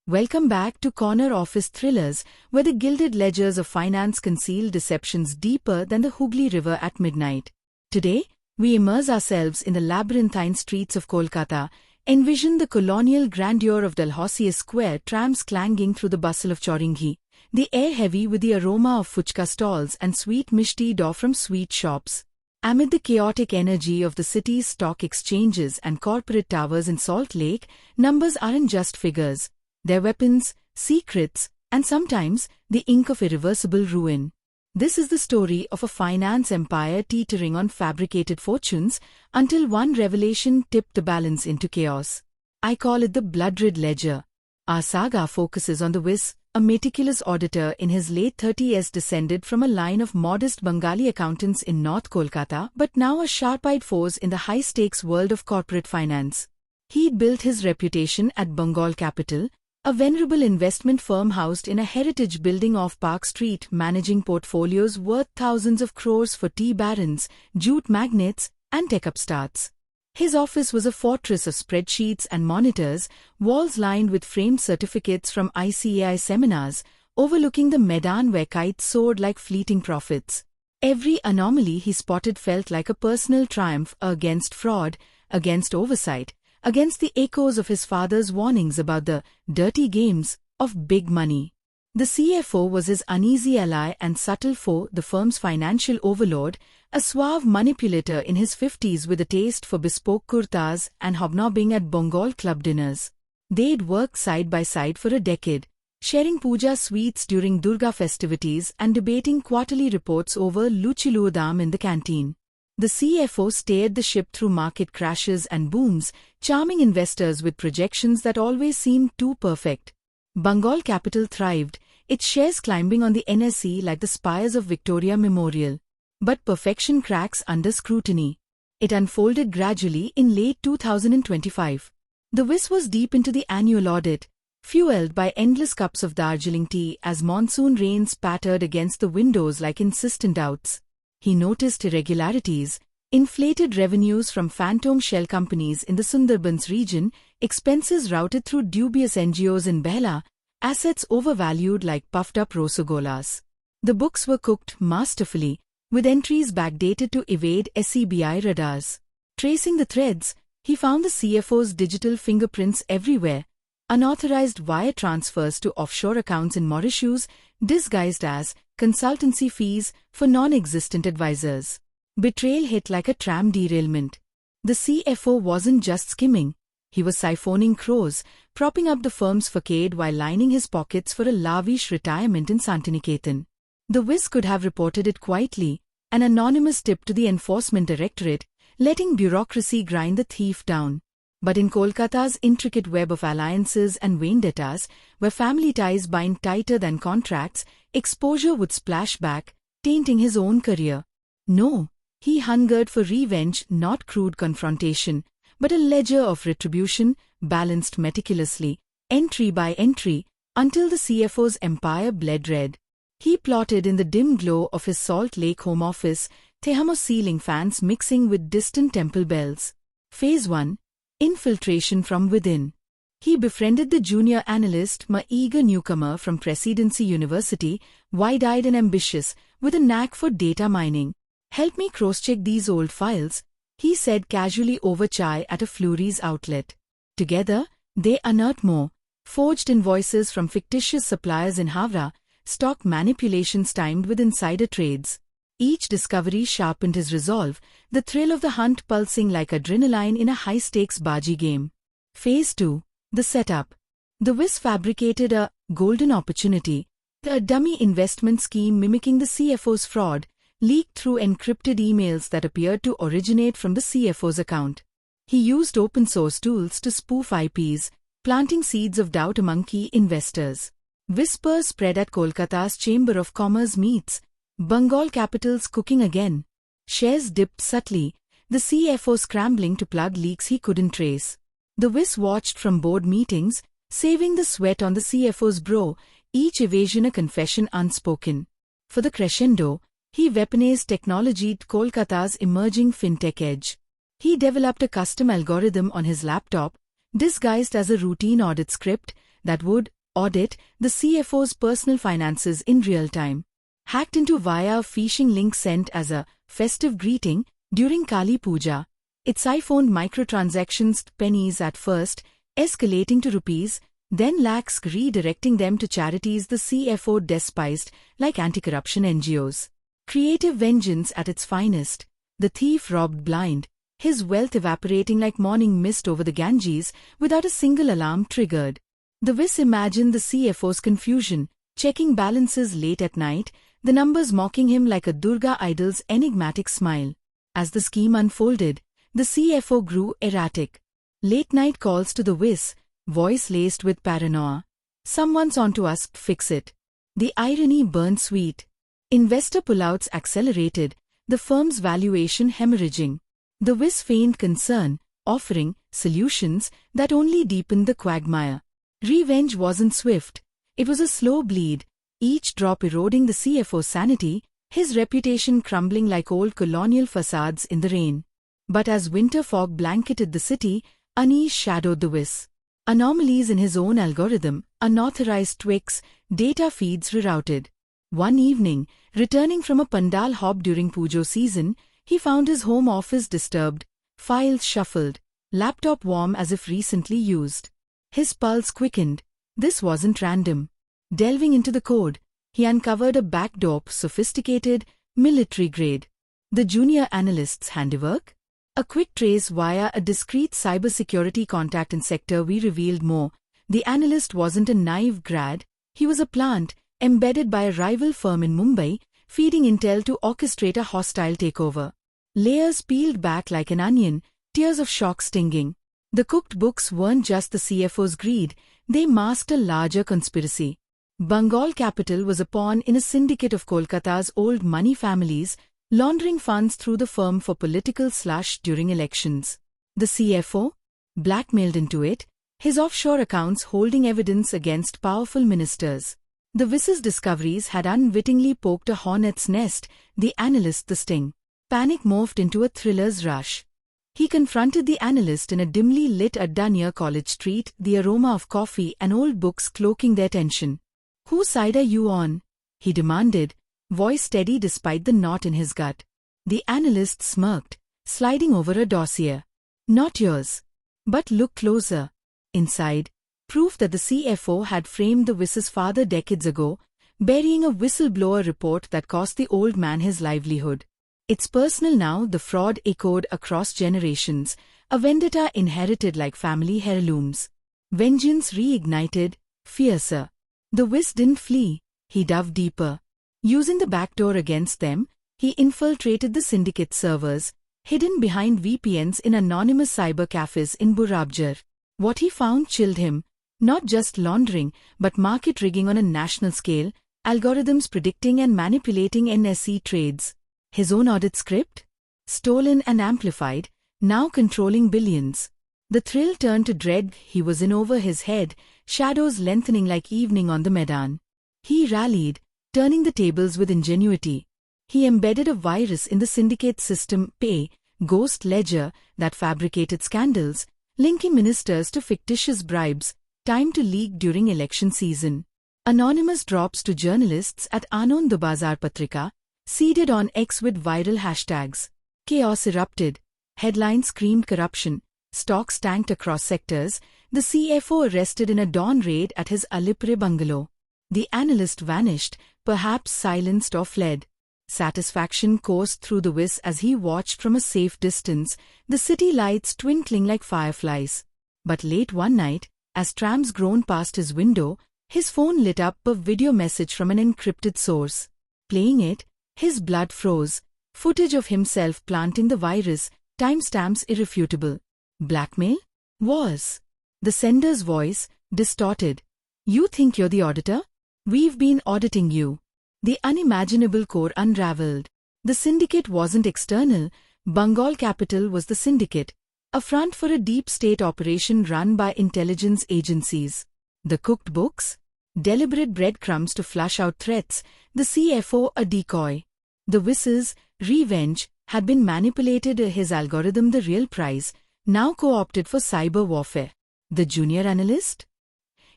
Welcome back to Corner Office Thrillers, where the gilded ledgers of finance conceal deceptions deeper than the Hooghly River at midnight. Today, we immerse ourselves in the labyrinthine streets of Kolkata, envision the colonial grandeur of Dalhousie Square, trams clanging through the bustle of Chowringhi, the air heavy with the aroma of fuchka stalls and sweet mishti dough from sweet shops. Amid the chaotic energy of the city's stock exchanges and corporate towers in Salt Lake, numbers aren't just figures. They're weapons, secrets, and sometimes the ink of irreversible ruin. This is the story of a finance empire teetering on fabricated fortunes until one revelation tipped the balance into chaos. I call it the blood-red ledger. Our saga focuses on the Viz, a meticulous auditor in his late 30s descended from a line of modest Bengali accountants in North Kolkata but now a sharp-eyed force in the high-stakes world of corporate finance. He'd built his reputation at Bengal Capital, a venerable investment firm housed in a heritage building off Park Street, managing portfolios worth thousands of crores for tea barons, jute magnates, and tech upstarts. His office was a fortress of spreadsheets and monitors, walls lined with framed certificates from ICAI seminars, overlooking the Medan where kites soared like fleeting prophets. Every anomaly he spotted felt like a personal triumph against fraud, against oversight, against the echoes of his father's warnings about the dirty games of big money. The CFO was his uneasy ally and subtle foe, the firm's financial overlord, a suave manipulator in his 50s with a taste for bespoke kurtas and hobnobbing at Bengal club dinners. They'd worked side by side for a decade, sharing puja sweets during Durga festivities and debating quarterly reports over luchiludam in the canteen. The CFO steered the ship through market crashes and booms, charming investors with projections that always seemed too perfect. Bengal Capital thrived, its shares climbing on the NSE like the spires of Victoria Memorial. But perfection cracks under scrutiny. It unfolded gradually in late 2025. The Viz was deep into the annual audit, fueled by endless cups of Darjeeling tea as monsoon rains pattered against the windows like insistent doubts. He noticed irregularities, inflated revenues from phantom shell companies in the Sundarbans region, expenses routed through dubious NGOs in Behla, assets overvalued like puffed-up rosagolas. The books were cooked masterfully, with entries backdated to evade SCBI radars. Tracing the threads, he found the CFO's digital fingerprints everywhere, unauthorized wire transfers to offshore accounts in Mauritius, disguised as consultancy fees for non-existent advisors. Betrayal hit like a tram derailment. The CFO wasn't just skimming, he was siphoning crores, propping up the firm's facade while lining his pockets for a lavish retirement in Santiniketan. The Viz could have reported it quietly, an anonymous tip to the Enforcement Directorate, letting bureaucracy grind the thief down. But in Kolkata's intricate web of alliances and vendettas, where family ties bind tighter than contracts, exposure would splash back, tainting his own career. No, he hungered for revenge, not crude confrontation, but a ledger of retribution, balanced meticulously, entry by entry, until the CFO's empire bled red. He plotted in the dim glow of his Salt Lake home office, Tehamo ceiling fans mixing with distant temple bells. Phase 1. Infiltration from within. He befriended the junior analyst, a eager newcomer from Presidency University, wide-eyed and ambitious, with a knack for data mining. "Help me cross-check these old files," he said casually over chai at a Flurry's outlet. Together, they unearthed more, forged invoices from fictitious suppliers in Havra, stock manipulations timed with insider trades. Each discovery sharpened his resolve, the thrill of the hunt pulsing like adrenaline in a high-stakes baaji game. Phase 2. The setup. The Viz fabricated a golden opportunity, a dummy investment scheme mimicking the CFO's fraud, leaked through encrypted emails that appeared to originate from the CFO's account. He used open-source tools to spoof IPs, planting seeds of doubt among key investors. Whispers spread at Kolkata's Chamber of Commerce meets, Bengal Capital's cooking again. Shares dipped subtly, the CFO scrambling to plug leaks he couldn't trace. The Viz watched from board meetings, saving the sweat on the CFO's brow, each evasion a confession unspoken. For the crescendo, he weaponized technology to Kolkata's emerging fintech edge. He developed a custom algorithm on his laptop, disguised as a routine audit script, that would, Audit, the CFO's personal finances in real time. Hacked into via a phishing link sent as a festive greeting during Kali Puja. It siphoned microtransactions, pennies at first, escalating to rupees, then lakhs, redirecting them to charities the CFO despised, like anti-corruption NGOs. Creative vengeance at its finest. The thief robbed blind, his wealth evaporating like morning mist over the Ganges without a single alarm triggered. The Viz imagined the CFO's confusion, checking balances late at night, the numbers mocking him like a Durga idol's enigmatic smile. As the scheme unfolded, the CFO grew erratic. Late-night calls to the Viz, voice laced with paranoia. Someone's onto us, fix it. The irony burned sweet. Investor pullouts accelerated, the firm's valuation hemorrhaging. The Viz feigned concern, offering solutions that only deepened the quagmire. Revenge wasn't swift. It was a slow bleed, each drop eroding the CFO's sanity, his reputation crumbling like old colonial facades in the rain. But as winter fog blanketed the city, unease shadowed the Viz. Anomalies in his own algorithm, unauthorized tweaks, data feeds rerouted. One evening, returning from a pandal hop during Pujo season, he found his home office disturbed, files shuffled, laptop warm as if recently used. His pulse quickened. This wasn't random. Delving into the code, he uncovered a backdoor, sophisticated, military-grade. The junior analyst's handiwork? A quick trace via a discreet cybersecurity contact in sector we revealed more. The analyst wasn't a naive grad, he was a plant, embedded by a rival firm in Mumbai, feeding intel to orchestrate a hostile takeover. Layers peeled back like an onion, tears of shock stinging. The cooked books weren't just the CFO's greed, they masked a larger conspiracy. Bengal Capital was a pawn in a syndicate of Kolkata's old money families, laundering funds through the firm for political slush during elections. The CFO? Blackmailed into it, his offshore accounts holding evidence against powerful ministers. The Viz's discoveries had unwittingly poked a hornet's nest, the analyst the sting. Panic morphed into a thriller's rush. He confronted the analyst in a dimly lit adda near College Street, the aroma of coffee and old books cloaking their tension. "Whose side are you on?" he demanded, voice steady despite the knot in his gut. The analyst smirked, sliding over a dossier. "Not yours. But look closer." Inside, proof that the CFO had framed the Viz's father decades ago, burying a whistleblower report that cost the old man his livelihood. It's personal now, the fraud echoed across generations, a vendetta inherited like family heirlooms. Vengeance reignited, fiercer. The Viz didn't flee, he dove deeper. Using the backdoor against them, he infiltrated the syndicate servers, hidden behind VPNs in anonymous cyber cafes in Burabjar. What he found chilled him, not just laundering, but market rigging on a national scale, algorithms predicting and manipulating NSE trades. His own audit script? Stolen and amplified, now controlling billions. The thrill turned to dread. He was in over his head, shadows lengthening like evening on the Maidan. He rallied, turning the tables with ingenuity. He embedded a virus in the syndicate system, Pay, ghost ledger, that fabricated scandals, linking ministers to fictitious bribes, timed to leak during election season. Anonymous drops to journalists at Anand Bazar Patrika, seeded on X with viral hashtags. Chaos erupted. Headlines screamed corruption. Stocks tanked across sectors. The CFO arrested in a dawn raid at his Alipore bungalow. The analyst vanished, perhaps silenced or fled. Satisfaction coursed through the Viz as he watched from a safe distance, the city lights twinkling like fireflies. But late one night, as trams groaned past his window, his phone lit up a video message from an encrypted source. Playing it, his blood froze. Footage of himself planting the virus, timestamps irrefutable. Blackmail? Was. The sender's voice, distorted. "You think you're the auditor? We've been auditing you." The unimaginable core unraveled. The syndicate wasn't external, Bengal Capital was the syndicate, a front for a deep state operation run by intelligence agencies. The cooked books? Deliberate breadcrumbs to flush out threats, the CFO a decoy. The Viz's revenge had been manipulated, his algorithm the real prize, now co-opted for cyber warfare. The junior analyst?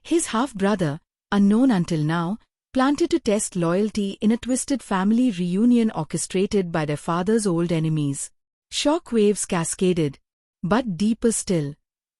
His half-brother, unknown until now, planted to test loyalty in a twisted family reunion orchestrated by their father's old enemies. Shock waves cascaded, but deeper still.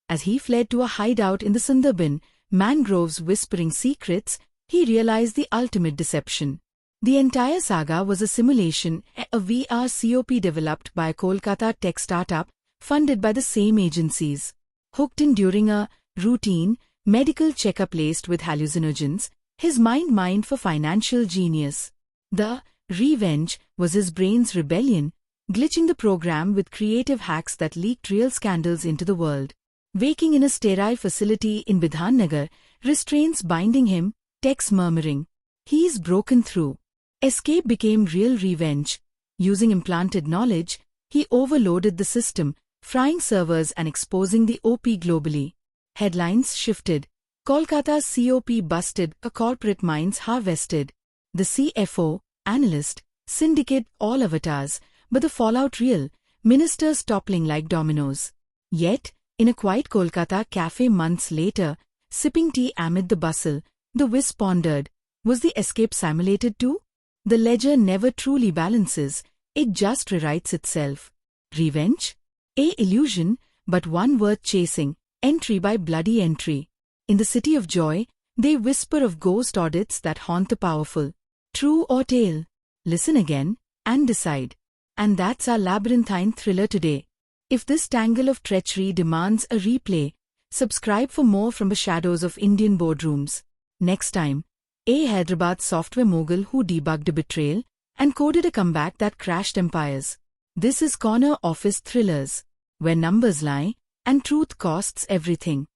As he fled to a hideout in the Sundarban, mangroves whispering secrets, he realized the ultimate deception. The entire saga was a simulation, a VR COP developed by a Kolkata tech startup, funded by the same agencies. Hooked in during a routine medical checkup laced with hallucinogens, his mind mined for financial genius. The revenge was his brain's rebellion, glitching the program with creative hacks that leaked real scandals into the world. Waking in a sterile facility in Bidhannagar, restraints binding him, techs murmuring, "He's broken through." Escape became real revenge. Using implanted knowledge, he overloaded the system, frying servers and exposing the OP globally. Headlines shifted. Kolkata's COP busted, a corporate minds harvested. The CFO, analyst, syndicate, all avatars, but the fallout real, ministers toppling like dominoes. Yet, in a quiet Kolkata cafe months later, sipping tea amid the bustle, the Wiz pondered, was the escape simulated too? The ledger never truly balances, it just rewrites itself. Revenge? A illusion, but one worth chasing, entry by bloody entry. In the city of joy, they whisper of ghost audits that haunt the powerful. True or tale? Listen again, and decide. And that's our labyrinthine thriller today. If this tangle of treachery demands a replay, subscribe for more from the shadows of Indian boardrooms. Next time, a Hyderabad software mogul who debugged a betrayal and coded a comeback that crashed empires. This is Corner Office Thrillers, where numbers lie and truth costs everything.